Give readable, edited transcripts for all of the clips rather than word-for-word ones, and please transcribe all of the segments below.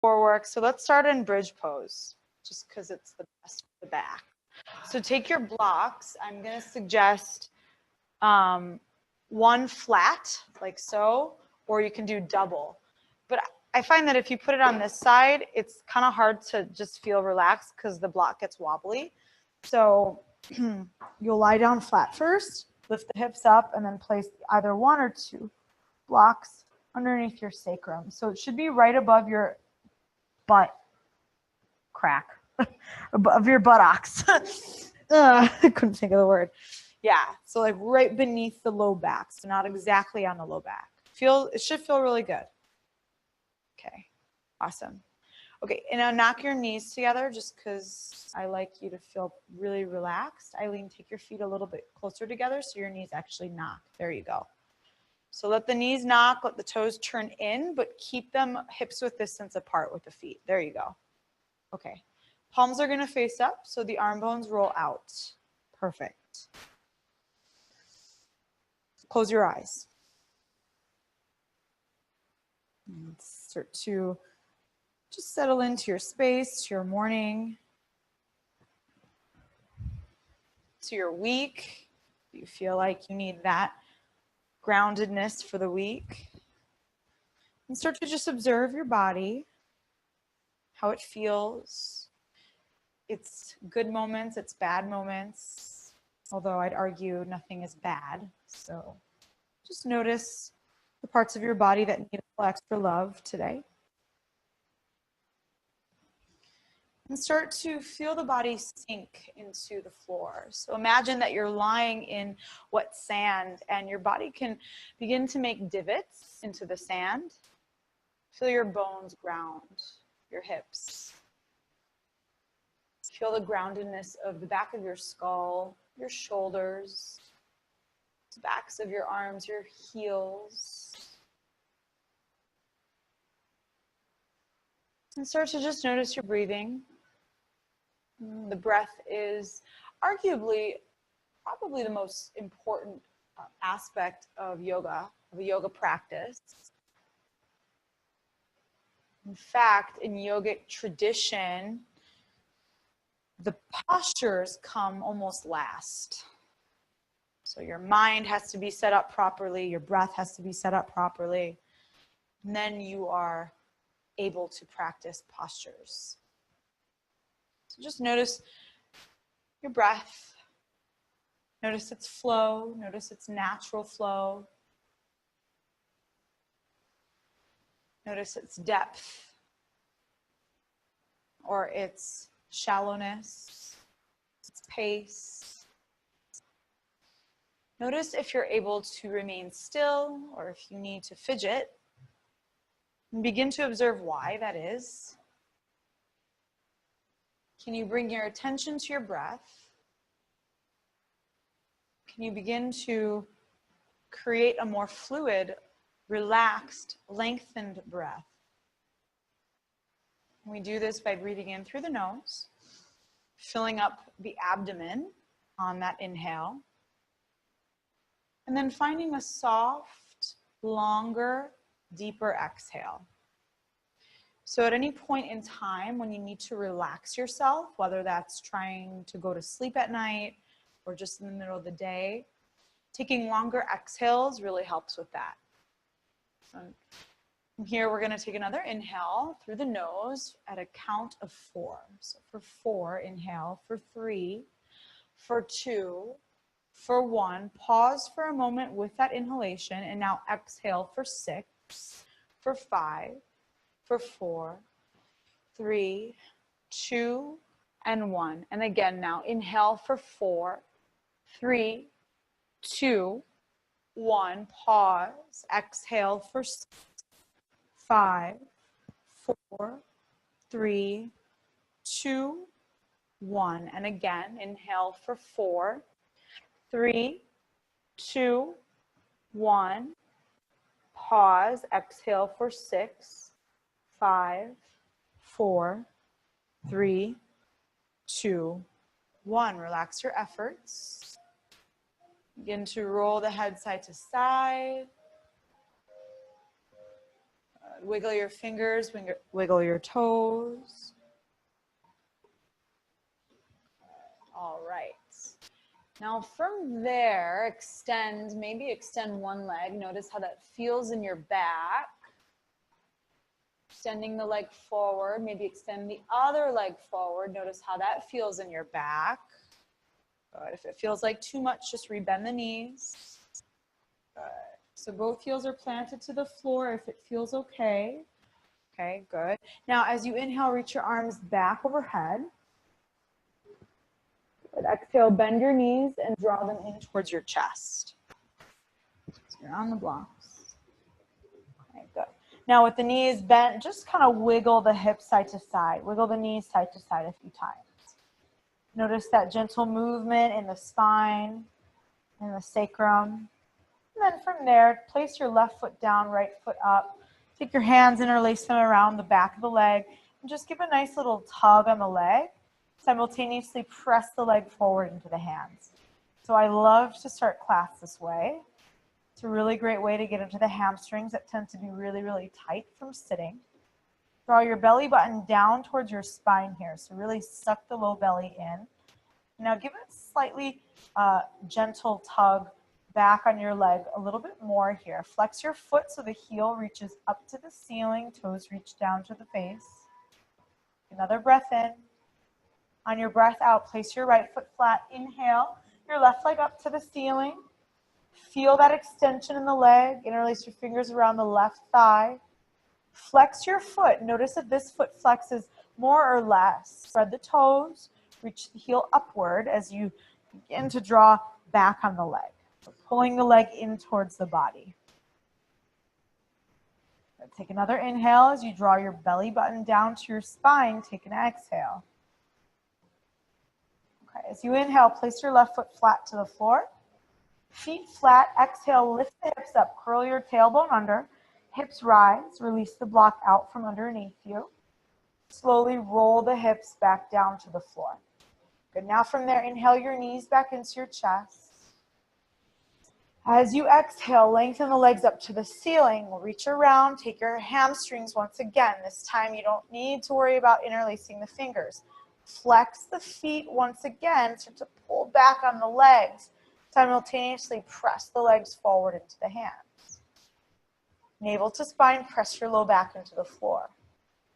core work. So let's start in bridge pose, just because it's the best for the back. So take your blocks. I'm going to suggest one flat, like so, or you can do double. But I find that if you put it on this side, it's kind of hard to just feel relaxed because the block gets wobbly. So you'll lie down flat first, lift the hips up, and then place either one or two blocks underneath your sacrum. So it should be right above your butt crack, above your buttocks. I couldn't think of the word. Yeah, so like right beneath the low back, so not exactly on the low back. It should feel really good. Okay, awesome. Okay, and now knock your knees together just because I like you to feel really relaxed. Eileen, take your feet a little bit closer together so your knees actually knock. There you go. So let the knees knock, let the toes turn in, but keep them hips width distance apart with the feet. There you go. Okay, palms are gonna face up so the arm bones roll out. Perfect. Close your eyes. And start to just settle into your space, to your morning, to your week. You feel like you need that groundedness for the week. And start to just observe your body, how it feels. It's good moments, it's bad moments, although I'd argue nothing is bad. So just notice the parts of your body that need a little extra love today. And start to feel the body sink into the floor. So imagine that you're lying in wet sand and your body can begin to make divots into the sand. Feel your bones ground, your hips. Feel the groundedness of the back of your skull, your shoulders, the backs of your arms, your heels. And start to just notice your breathing. The breath is arguably probably the most important aspect of yoga, of a yoga practice. In fact, in yogic tradition, the postures come almost last. So your mind has to be set up properly, your breath has to be set up properly, and then you are able to practice postures. So just notice your breath. Notice its flow. Notice its natural flow. Notice its depth or its shallowness, its pace. Notice if you're able to remain still or if you need to fidget. And begin to observe why that is. Can you bring your attention to your breath? Can you begin to create a more fluid, relaxed, lengthened breath? We do this by breathing in through the nose, filling up the abdomen on that inhale, and then finding a soft, longer, deeper exhale. So at any point in time when you need to relax yourself, whether that's trying to go to sleep at night or just in the middle of the day, taking longer exhales really helps with that. So from here, we're going to take another inhale through the nose at a count of 4. So for 4, inhale. For 3, for 2, for 1. Pause for a moment with that inhalation, and now exhale for 6, for 5, for 4, 3, 2, and 1. And again now, inhale for 4, 3, 2, 1. Pause. Exhale for 6, 5, 4, 3, 2, 1. And again, inhale for 4, 3, 2, 1. Pause. Exhale for 6, 5, 4, 3, 2, 1. Relax your efforts. Begin to roll the head side to side. Wiggle your fingers, wiggle your toes. All right. Now from there, maybe extend one leg. Notice how that feels in your back. Extending the leg forward, maybe extend the other leg forward. Notice how that feels in your back. Good. If it feels like too much, just rebend the knees. Good. So both heels are planted to the floor if it feels okay. Okay, good. Now as you inhale, reach your arms back overhead. Good. Exhale, bend your knees and draw them in towards your chest. So you're on the blocks. Okay, good. Now with the knees bent, just kind of wiggle the hips side to side. Wiggle the knees side to side a few times. Notice that gentle movement in the spine, in the sacrum. And then from there, place your left foot down, right foot up. Take your hands, interlace them around the back of the leg, and just give a nice little tug on the leg. Simultaneously press the leg forward into the hands. So I love to start class this way. It's a really great way to get into the hamstrings that tend to be really, really tight from sitting. Draw your belly button down towards your spine here. So really suck the low belly in. Now give it a slightly gentle tug back on your leg a little bit more here. Flex your foot so the heel reaches up to the ceiling, toes reach down to the face. Another breath in. On your breath out, place your right foot flat. Inhale, your left leg up to the ceiling. Feel that extension in the leg. Interlace your fingers around the left thigh. Flex your foot. Notice that this foot flexes more or less. Spread the toes. Reach the heel upward as you begin to draw back on the leg. So pulling the leg in towards the body. Take another inhale as you draw your belly button down to your spine. Take an exhale. Okay, as you inhale, place your left foot flat to the floor. Feet flat. Exhale, lift the hips up. Curl your tailbone under. Hips rise. Release the block out from underneath you. Slowly roll the hips back down to the floor. Good. Now from there, inhale your knees back into your chest. As you exhale, lengthen the legs up to the ceiling. Reach around, take your hamstrings once again. This time you don't need to worry about interlacing the fingers. Flex the feet once again, start to pull back on the legs. Simultaneously press the legs forward into the hands. Navel to spine, press your low back into the floor.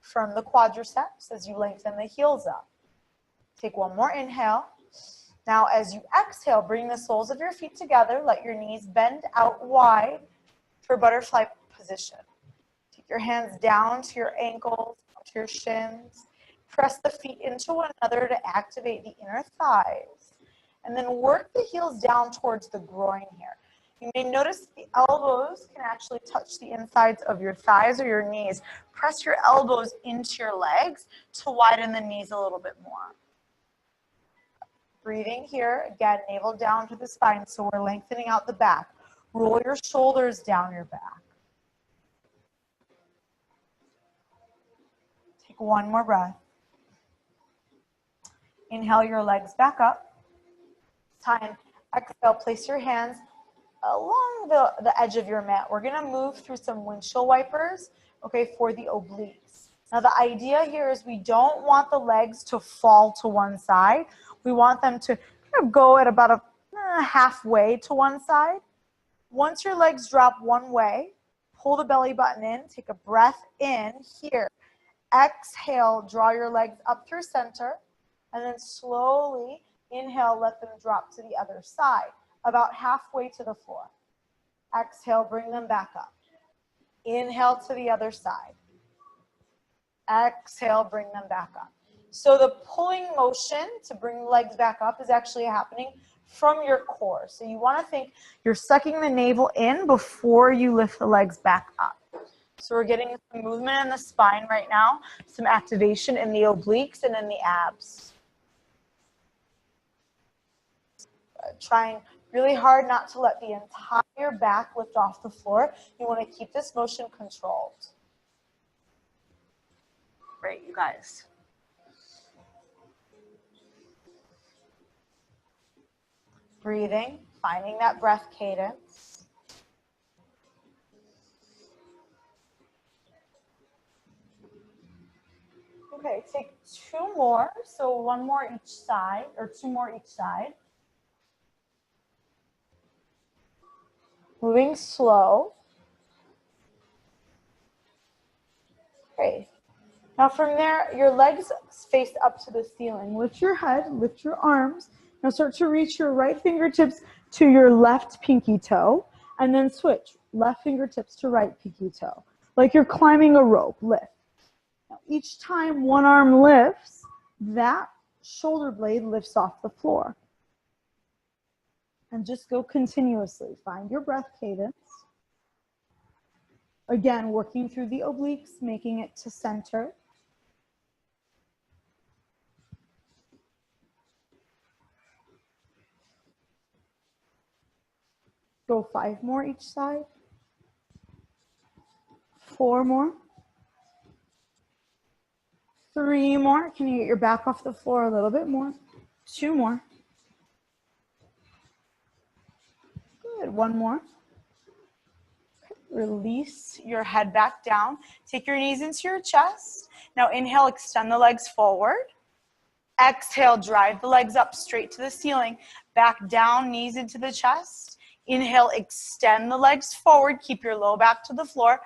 Firm the quadriceps as you lengthen the heels up. Take one more inhale. Now, as you exhale, bring the soles of your feet together. Let your knees bend out wide for butterfly position. Take your hands down to your ankles, to your shins. Press the feet into one another to activate the inner thighs. And then work the heels down towards the groin here. You may notice the elbows can actually touch the insides of your thighs or your knees. Press your elbows into your legs to widen the knees a little bit more. Breathing here, again, navel down to the spine, so we're lengthening out the back. Roll your shoulders down your back. Take one more breath. Inhale your legs back up. Time, exhale, place your hands along the edge of your mat. We're gonna move through some windshield wipers, okay, for the obliques. Now the idea here is we don't want the legs to fall to one side. We want them to kind of go at about halfway to one side. Once your legs drop one way, pull the belly button in, take a breath in here. Exhale, draw your legs up through center, and then slowly inhale, let them drop to the other side, about halfway to the floor. Exhale, bring them back up. Inhale to the other side. Exhale, bring them back up. So the pulling motion to bring the legs back up is actually happening from your core. So you want to think you're sucking the navel in before you lift the legs back up. So we're getting some movement in the spine right now, some activation in the obliques and in the abs. Trying really hard not to let the entire back lift off the floor. You want to keep this motion controlled. Great, you guys. Breathing, finding that breath cadence. Okay, take 2 more. So 1 more each side, or 2 more each side. Moving slow. Great. Now from there, your legs face up to the ceiling. Lift your head, lift your arms. Now start to reach your right fingertips to your left pinky toe, and then switch. Left fingertips to right pinky toe. Like you're climbing a rope, lift. Now each time one arm lifts, that shoulder blade lifts off the floor. And just go continuously. Find your breath cadence. Again, working through the obliques, making it to center. Go 5 more each side. 4 more. 3 more. Can you get your back off the floor a little bit more? 2 more. Good. 1 more. Okay. Release your head back down. Take your knees into your chest. Now inhale, extend the legs forward. Exhale, drive the legs up straight to the ceiling. Back down, knees into the chest. Inhale, extend the legs forward. Keep your low back to the floor.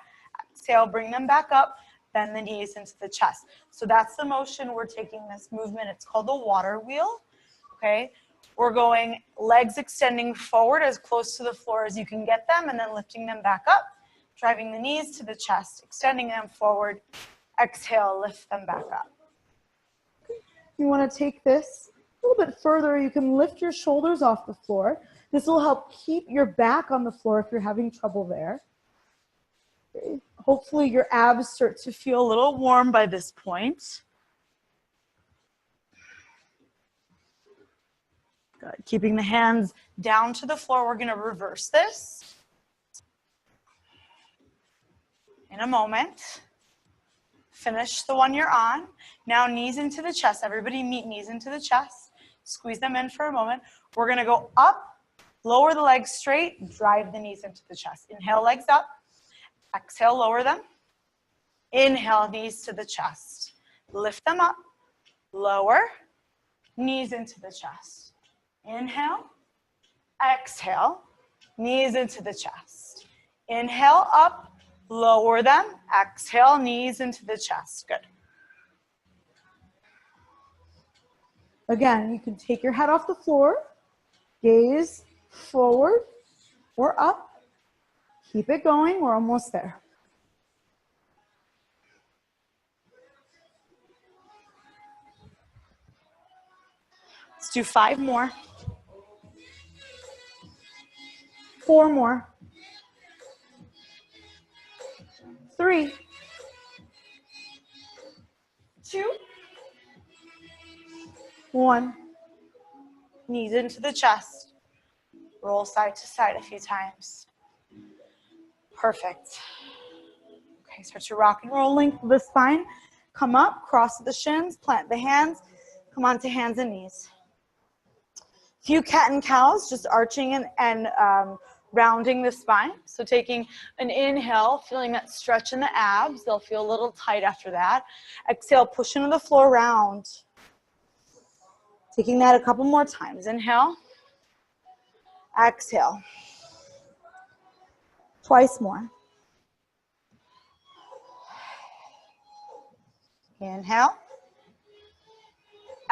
Exhale, bring them back up. Bend the knees into the chest. So that's the motion we're taking this movement. It's called the water wheel. Okay. We're going legs extending forward as close to the floor as you can get them, and then lifting them back up. Driving the knees to the chest, extending them forward. Exhale, lift them back up. Okay. You want to take this a little bit further. You can lift your shoulders off the floor. This will help keep your back on the floor if you're having trouble there. Okay. Hopefully your abs start to feel a little warm by this point. Good. Keeping the hands down to the floor. We're going to reverse this in a moment. Finish the one you're on. Now knees into the chest. Everybody meet knees into the chest. Squeeze them in for a moment. We're going to go up. Lower the legs straight, drive the knees into the chest. Inhale, legs up. Exhale, lower them. Inhale, knees to the chest. Lift them up. Lower, knees into the chest. Inhale, exhale, knees into the chest. Inhale, up, lower them. Exhale, knees into the chest. Good. Again, you can take your head off the floor, gaze forward or up. Keep it going. We're almost there. Let's do 5 more. 4 more. 3, 2, 1. Knees into the chest. Roll side to side a few times. Perfect. Okay, start to rock and roll, length of the spine. Come up, cross the shins, plant the hands. Come on to hands and knees. Few cat and cows, just arching and rounding the spine. So taking an inhale, feeling that stretch in the abs. They'll feel a little tight after that. Exhale, push into the floor, round. Taking that a couple more times. Inhale. Exhale. Twice more. Inhale.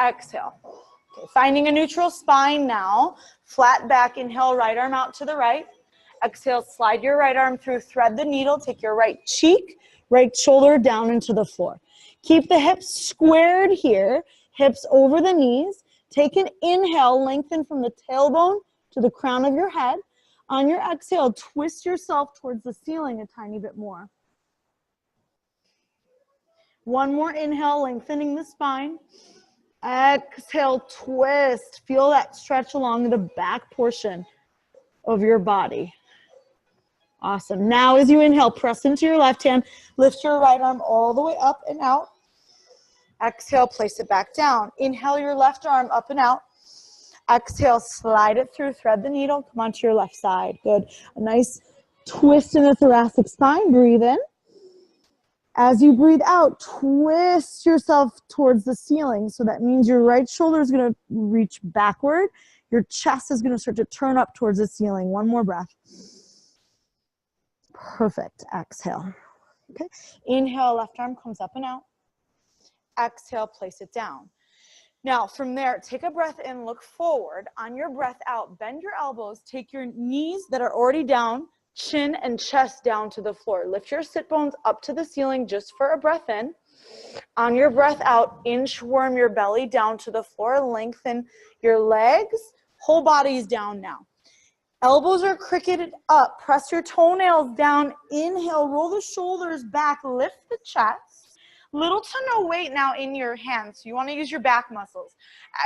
Exhale. Okay, finding a neutral spine now. Flat back, inhale, right arm out to the right. Exhale, slide your right arm through, thread the needle, take your right cheek, right shoulder down into the floor. Keep the hips squared here, hips over the knees. Take an inhale, lengthen from the tailbone to the crown of your head. On your exhale, twist yourself towards the ceiling a tiny bit more. One more inhale, lengthening the spine. Exhale, twist. Feel that stretch along the back portion of your body. Awesome. Now as you inhale, press into your left hand. Lift your right arm all the way up and out. Exhale, place it back down. Inhale your left arm up and out. Exhale, slide it through, thread the needle. Come onto your left side. Good. A nice twist in the thoracic spine. Breathe in. As you breathe out, twist yourself towards the ceiling. So that means your right shoulder is going to reach backward. Your chest is going to start to turn up towards the ceiling. One more breath. Perfect. Exhale. Okay. Inhale, left arm comes up and out. Exhale, place it down. Now, from there, take a breath in, look forward. On your breath out, bend your elbows, take your knees that are already down, chin and chest down to the floor. Lift your sit bones up to the ceiling just for a breath in. On your breath out, inchworm your belly down to the floor, lengthen your legs, whole body is down now. Elbows are cricketed up, press your toenails down, inhale, roll the shoulders back, lift the chest. Little to no weight now in your hands, so you want to use your back muscles.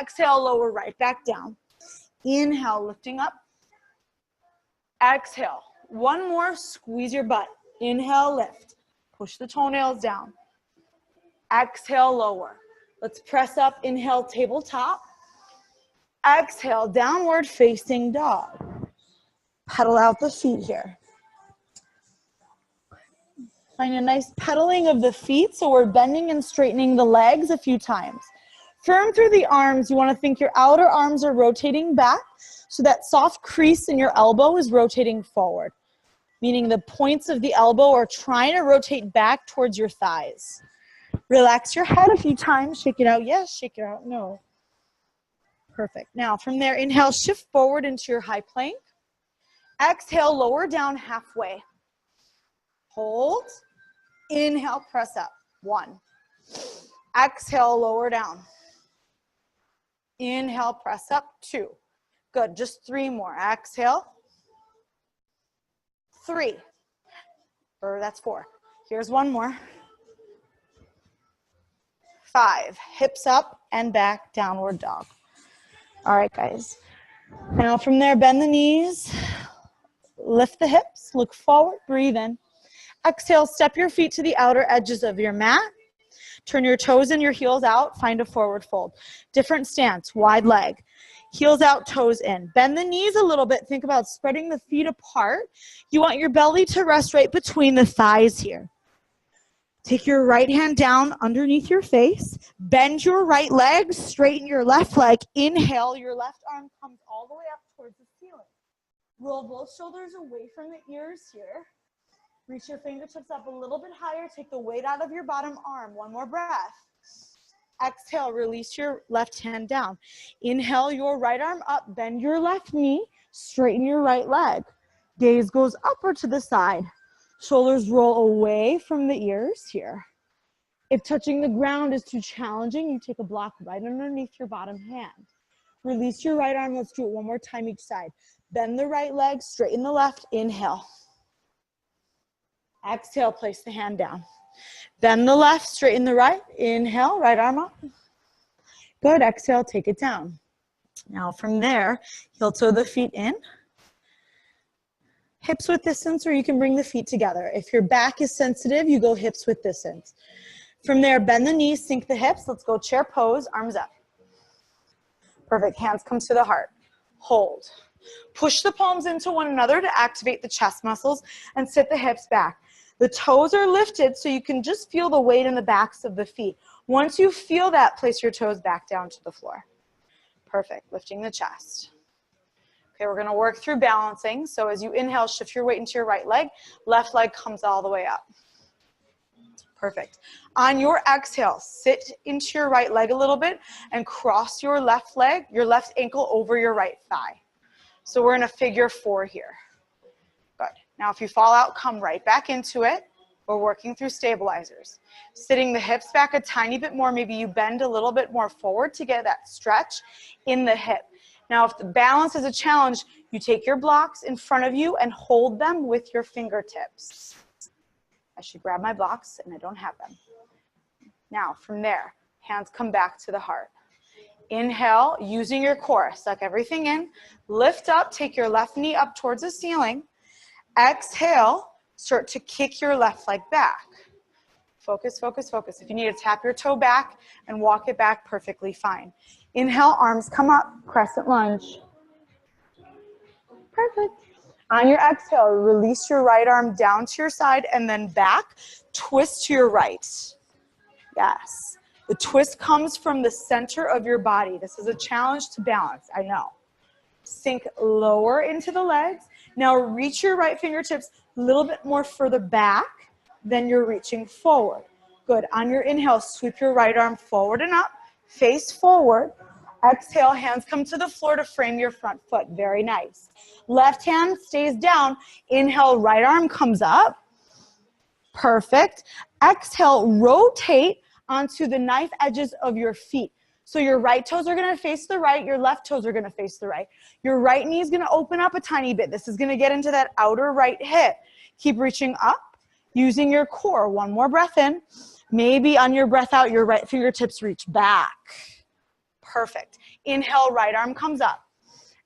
Exhale, lower right back down. Inhale, lifting up. Exhale. One more, squeeze your butt. Inhale, lift. Push the toenails down. Exhale, lower. Let's press up. Inhale, tabletop. Exhale, downward facing dog. Pedal out the feet here. Find a nice pedaling of the feet, so we're bending and straightening the legs a few times. Firm through the arms. You want to think your outer arms are rotating back, so that soft crease in your elbow is rotating forward, meaning the points of the elbow are trying to rotate back towards your thighs. Relax your head a few times. Shake it out. Yes, shake it out. No. Perfect. Now, from there, inhale, shift forward into your high plank. Exhale, lower down halfway. Hold. Inhale, press up. 1. Exhale, lower down. Inhale, press up. 2. Good. Just 3 more. Exhale. 3. Or that's 4. Here's 1 more. 5. Hips up and back, downward dog. All right, guys. Now from there, bend the knees. Lift the hips. Look forward. Breathe in. Exhale, step your feet to the outer edges of your mat. Turn your toes and your heels out. Find a forward fold. Different stance, wide leg. Heels out, toes in. Bend the knees a little bit. Think about spreading the feet apart. You want your belly to rest right between the thighs here. Take your right hand down underneath your face. Bend your right leg. Straighten your left leg. Inhale, your left arm comes all the way up towards the ceiling. Roll both shoulders away from the ears here. Reach your fingertips up a little bit higher. Take the weight out of your bottom arm. 1 more breath. Exhale, release your left hand down. Inhale, your right arm up. Bend your left knee. Straighten your right leg. Gaze goes upward to the side. Shoulders roll away from the ears here. If touching the ground is too challenging, you take a block right underneath your bottom hand. Release your right arm. Let's do it 1 more time each side. Bend the right leg, straighten the left. Inhale. Exhale, place the hand down. Bend the left, straighten the right. Inhale, right arm up. Good. Exhale, take it down. Now from there, heel toe the feet in. Hips width distance, or you can bring the feet together. If your back is sensitive, you go hips width distance. From there, bend the knees, sink the hips. Let's go chair pose, arms up. Perfect. Hands come to the heart. Hold. Push the palms into one another to activate the chest muscles and sit the hips back. The toes are lifted so you can just feel the weight in the backs of the feet. Once you feel that, place your toes back down to the floor. Perfect. Lifting the chest. Okay, we're going to work through balancing. So as you inhale, shift your weight into your right leg. Left leg comes all the way up. Perfect. On your exhale, sit into your right leg a little bit and cross your left leg, your left ankle over your right thigh. So we're in a figure 4 here. Good. Now if you fall out, come right back into it. We're working through stabilizers. Sitting the hips back a tiny bit more. Maybe you bend a little bit more forward to get that stretch in the hip. Now if the balance is a challenge, you take your blocks in front of you and hold them with your fingertips. I should grab my blocks and I don't have them. Now from there, hands come back to the heart. Inhale, using your core, suck everything in, lift up, take your left knee up towards the ceiling. Exhale, start to kick your left leg back. Focus, focus, focus. If you need to tap your toe back and walk it back, perfectly fine. Inhale, arms come up, crescent lunge. Perfect. On your exhale, release your right arm down to your side and then back. Twist to your right. Yes. The twist comes from the center of your body. This is a challenge to balance, I know. Sink lower into the legs. Now reach your right fingertips a little bit more further back than you're reaching forward. Good. On your inhale, sweep your right arm forward and up. Face forward. Exhale, hands come to the floor to frame your front foot. Very nice. Left hand stays down. Inhale, right arm comes up. Perfect. Exhale, rotate onto the knife edges of your feet. So your right toes are going to face the right. Your left toes are going to face the right. Your right knee is going to open up a tiny bit. This is going to get into that outer right hip. Keep reaching up, using your core. One more breath in. Maybe on your breath out, your right fingertips reach back. Perfect. Inhale, right arm comes up.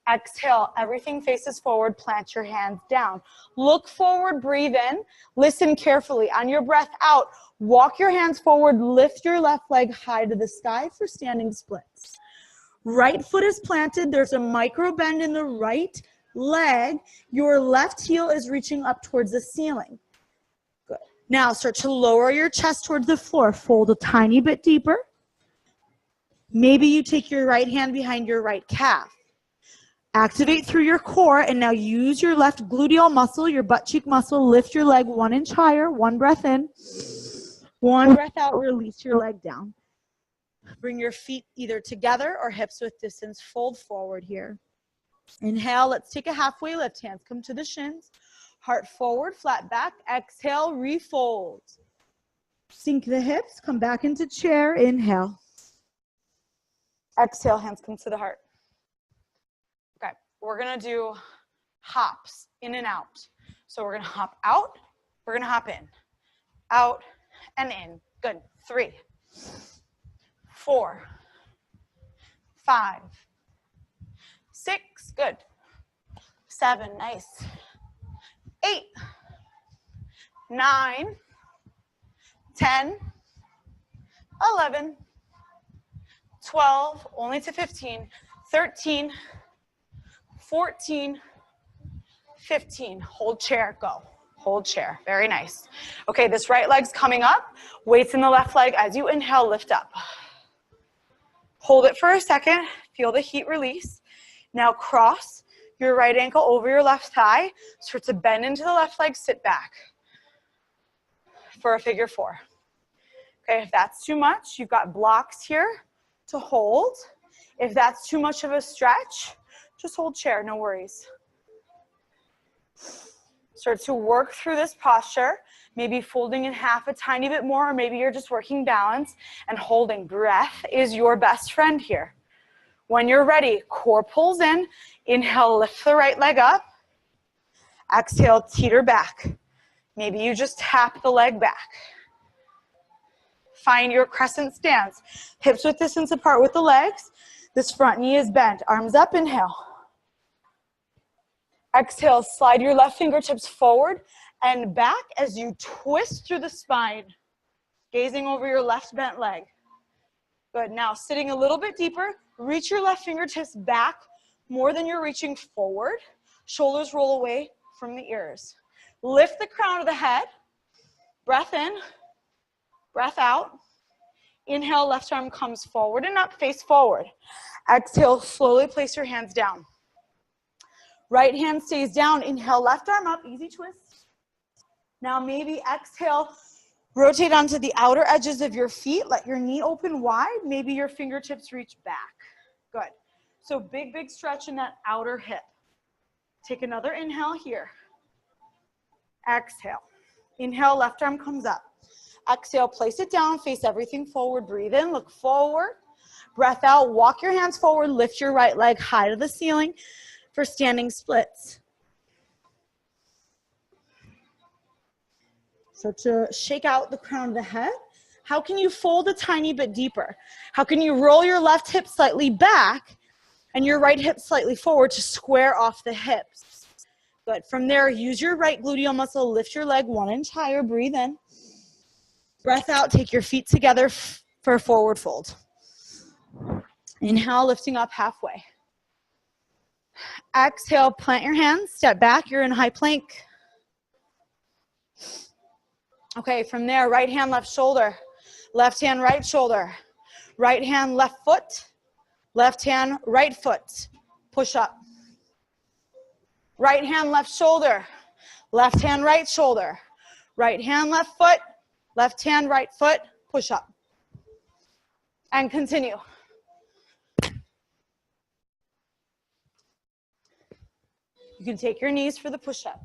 Exhale, everything faces forward, plant your hands down. Look forward, breathe in. Listen carefully. On your breath out, walk your hands forward, lift your left leg high to the sky for standing splits. Right foot is planted. There's a micro bend in the right leg. Your left heel is reaching up towards the ceiling. Good. Now start to lower your chest towards the floor. Fold a tiny bit deeper. Maybe you take your right hand behind your right calf. Activate through your core, and now use your left gluteal muscle, your butt cheek muscle. Lift your leg 1 inch higher. One breath in. One breath out. Release your leg down. Bring your feet either together or hips width distance. Fold forward here. Inhale. Let's take a halfway lift. Hands come to the shins. Heart forward, flat back. Exhale, refold. Sink the hips. Come back into chair. Inhale. Exhale, hands come to the heart. Okay, we're gonna do hops, in and out. So we're gonna hop out, we're gonna hop in. Out and in. Good. 3, 4, 5, 6, good. 7, nice. 8, 9, 10, 11, 12, only to 15, 13, 14, 15. Hold chair, go. Hold chair, very nice. Okay, this right leg's coming up. Weights in the left leg. As you inhale, lift up. Hold it for a second. Feel the heat release. Now cross your right ankle over your left thigh. Start to bend into the left leg, sit back for a figure 4. Okay, if that's too much, you've got blocks here to hold. If that's too much of a stretch, just hold chair, no worries. Start to work through this posture, maybe folding in half a tiny bit more, or maybe you're just working balance and holding. Breath is your best friend here. When you're ready, core pulls in. Inhale, lift the right leg up. Exhale, teeter back. Maybe you just tap the leg back. Find your crescent stance. Hips width distance apart with the legs. This front knee is bent. Arms up, inhale. Exhale, slide your left fingertips forward and back as you twist through the spine, gazing over your left bent leg. Good. Now, sitting a little bit deeper, reach your left fingertips back more than you're reaching forward. Shoulders roll away from the ears. Lift the crown of the head. Breath in, breath out. Inhale, left arm comes forward and up, face forward. Exhale, slowly place your hands down. Right hand stays down. Inhale, left arm up, easy twist. Now maybe exhale, rotate onto the outer edges of your feet. Let your knee open wide. Maybe your fingertips reach back. Good. So big, big stretch in that outer hip. Take another inhale here. Exhale. Inhale, left arm comes up. Exhale, place it down, face everything forward. Breathe in, look forward. Breath out, walk your hands forward, lift your right leg high to the ceiling for standing splits. So to shake out the crown of the head, how can you fold a tiny bit deeper? How can you roll your left hip slightly back and your right hip slightly forward to square off the hips? Good. From there, use your right gluteal muscle, lift your leg 1 inch higher, breathe in. Breath out, take your feet together for a forward fold. Inhale, lifting up halfway. Exhale, plant your hands, step back, you're in high plank. Okay, from there, right hand, left shoulder, left hand, right shoulder, right hand, left foot, left hand, right foot, push up. Right hand, left shoulder, left hand, right shoulder, right hand, left foot, left hand, right foot, push up. And continue. You can take your knees for the push-up.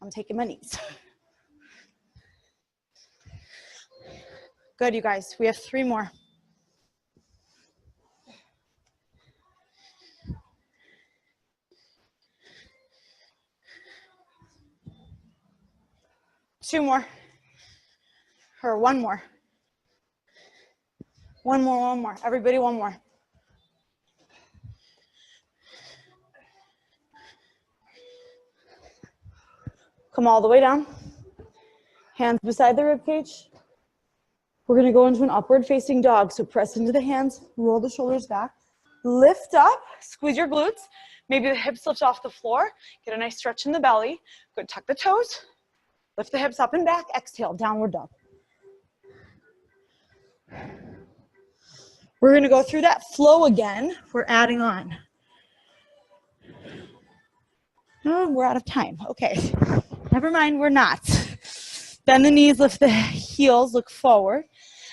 I'm taking my knees. Good, you guys. We have 3 more. Two more. Or one more. One more. Everybody, one more. Come all the way down. Hands beside the rib cage. We're going to go into an upward facing dog. So press into the hands, roll the shoulders back, lift up, squeeze your glutes. Maybe the hips lift off the floor. Get a nice stretch in the belly. Good, tuck the toes. Lift the hips up and back. Exhale, downward dog. We're going to go through that flow again. We're adding on. Oh, we're out of time. Okay. Never mind, we're not. Bend the knees, lift the heels, look forward.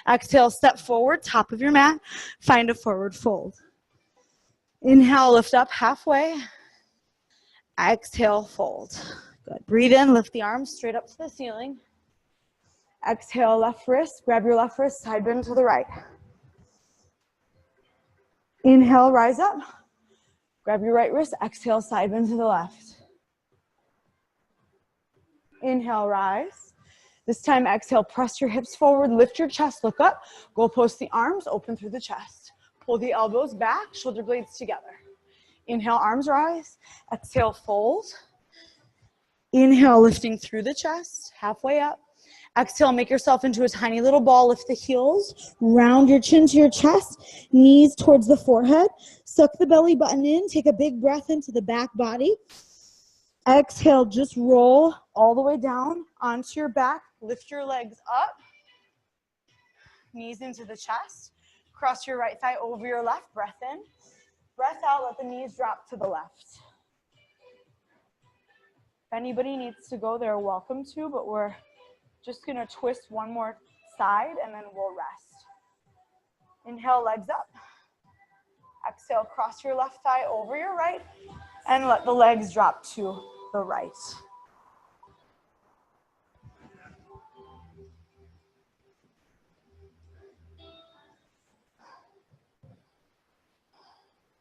Exhale, step forward, top of your mat. Find a forward fold. Inhale, lift up halfway. Exhale, fold. Good. Breathe in, lift the arms straight up to the ceiling. Exhale, left wrist. Grab your left wrist, side bend to the right. Inhale, rise up. Grab your right wrist. Exhale, side bend to the left. Inhale, rise. This time, exhale, press your hips forward, lift your chest, look up. Go post the arms, open through the chest. Pull the elbows back, shoulder blades together. Inhale, arms rise. Exhale, fold. Inhale, lifting through the chest, halfway up. Exhale, make yourself into a tiny little ball. Lift the heels, round your chin to your chest, knees towards the forehead. Suck the belly button in, take a big breath into the back body. Exhale, just roll all the way down onto your back. Lift your legs up, knees into the chest. Cross your right thigh over your left, breath in. Breath out, let the knees drop to the left. If anybody needs to go, they're welcome to, but we're just gonna twist one more side and then we'll rest. Inhale, legs up. Exhale, cross your left thigh over your right and let the legs drop to the right.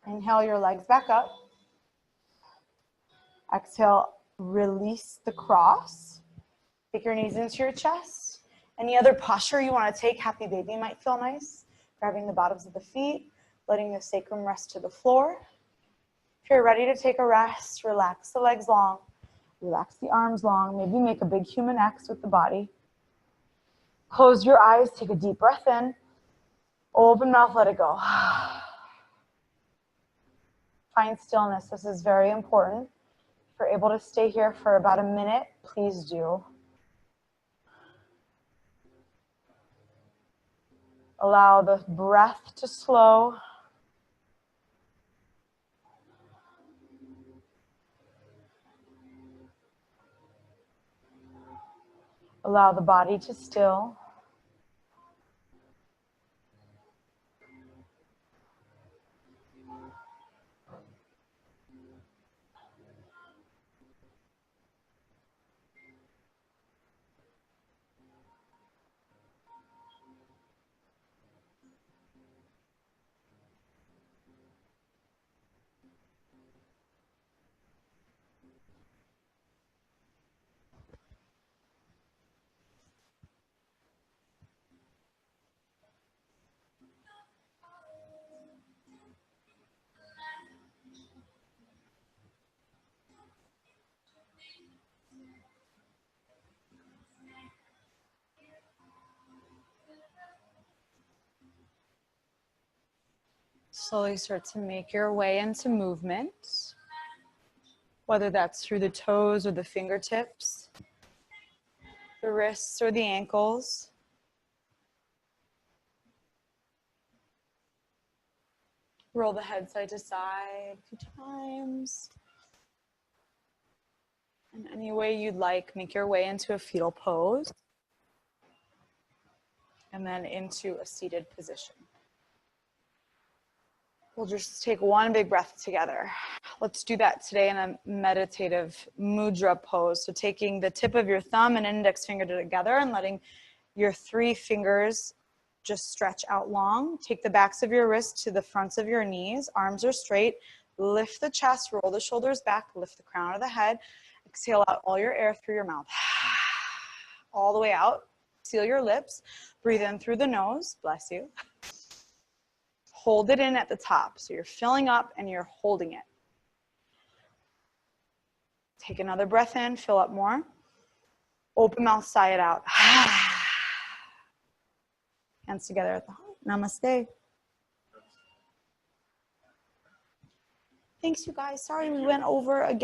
Inhale your legs back up. Exhale, release the cross. Take your knees into your chest. Any other posture you want to take, happy baby might feel nice. Grabbing the bottoms of the feet, letting the sacrum rest to the floor. If you're ready to take a rest, relax the legs long, relax the arms long, maybe make a big human X with the body. Close your eyes, take a deep breath in. Open mouth, let it go. Find stillness, this is very important. If you're able to stay here for about a minute, please do. Allow the breath to slow. Allow the body to still. Slowly start to make your way into movement, whether that's through the toes or the fingertips, the wrists or the ankles. Roll the head side to side a few times. And any way you'd like, make your way into a fetal pose. And then into a seated position. We'll just take one big breath together. Let's do that today in a meditative mudra pose. So taking the tip of your thumb and index finger together and letting your 3 fingers just stretch out long. Take the backs of your wrists to the fronts of your knees. Arms are straight. Lift the chest, roll the shoulders back, lift the crown of the head. Exhale out all your air through your mouth. All the way out. Seal your lips. Breathe in through the nose. Bless you. Hold it in at the top. So you're filling up and you're holding it. Take another breath in. Fill up more. Open mouth, sigh it out. Hands together at the heart. Namaste. Thanks, you guys. Sorry we went over again.